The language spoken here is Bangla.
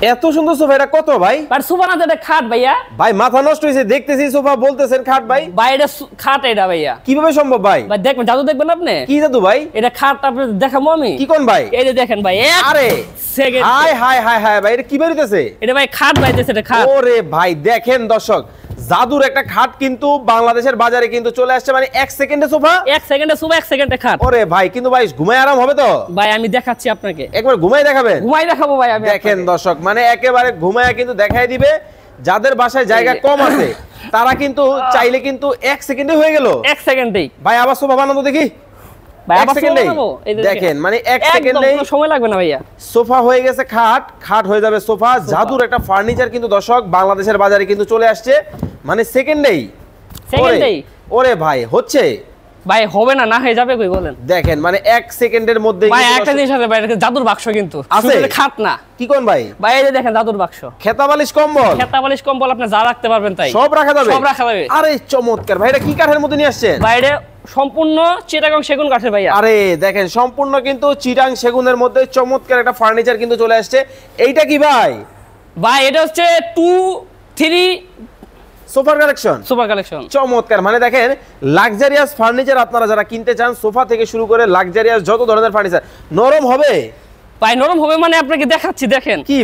এত সুন্দর সোফা, এটা কত ভাই? আর সোফা না, এটা খাট ভাইয়া। ভাই মাথা নষ্ট হয়েছে, দেখতেছি সোফা বলতেছেন খাট ভাই। ভাই এটা খাট, এটা ভাইয়া কিভাবে সম্ভব ভাই? ভাই দেখবেন, জাদু দেখবেন আপনি। কি জাদু ভাই? এটা খাট আপনি দেখাবো আমি। কি কোন ভাই? এই যে দেখেন ভাই, আরে second. High high high high ভাই, এটা কি বেরিতেছে? এটা ভাই খাট বাইতেছে, এটা খাট। ওরে ভাই দেখেন দর্শক, জাদুর একটা খাট কিন্তু বাংলাদেশের বাজারে কিন্তু চলে আসছে, মানে 1 সেকেন্ডে সোফা। 1 সেকেন্ডে সোফা, 1 সেকেন্ডে খাট। ওরে ভাই, কিন্তু ভাই ঘুমায় আরাম হবে তো? ভাই আমি দেখাচ্ছি আপনাকে, একবার ঘুমায় দেখাবেন? ঘুমাই দেখাবো ভাই আমি। দেখেন দর্শক, মানে একেবারে ঘুমায় কিন্তু দেখাই দিবে। যাদের বাসায় জায়গা কম আছে তারা কিন্তু চাইলে কিন্তু 1 সেকেন্ডে হয়ে গেল। 1 সেকেন্ডেই ভাই আবার সোফা বানানো দেখি। ভাই আবার সেকেন্ডে দেখেন, মানে 1 সেকেন্ডে সময় লাগবে না ভাইয়া। সোফা হয়ে গেছে খাট, খাট হয়ে যাবে সোফা। জাদুর একটা ফার্নিচার কিন্তু দর্শক বাংলাদেশের বাজারে কিন্তু চলে আসছে, মানে সেকেন্ডেই। ওরে ভাই হচ্ছে ভাই, হবে না, না হয়ে যাবে কই বলেন? দেখেন মানে 1 সেকেন্ডের মধ্যে ভাই একটা জিনিস আছে ভাই, এটা জাদুর বাক্স কিন্তু আছে, খাট না। কি কোন ভাই? ভাই এই যে দেখেন জাদুর বাক্স, খেতা বালিশ কম্বল, খেতা বালিশ কম্বল আপনি যা রাখতে পারবেন তাই সব রাখা যাবে, সব রাখা যাবে। আরে চমৎকার ভাই, এটা কি কাঠের মধ্যে নিয়ে আসছেন? ভাই এটা সম্পূর্ণ চিটাগং সেগুন কাঠের ভাইয়া। আরে দেখেন সম্পূর্ণ কিন্তু চিটাং সেগুনের মধ্যে চমৎকার একটা ফার্নিচার কিন্তু চলে আসছে। এইটা কি ভাই? ভাই এটা হচ্ছে 2-3 সোফার কালেকশন, সুপার কালেকশন। চমৎকার, মানে দেখেন লাক্সারিয়াস ফার্নিচার আপনারা যারা কিনতে চান, সোফা থেকে শুরু করে লাক্সারিয়াস যত ধরনের ফার্নিচার, নরম হবে ভাই। নরম হবে মানে আপনাকে দেখাচ্ছি, দেখেন কি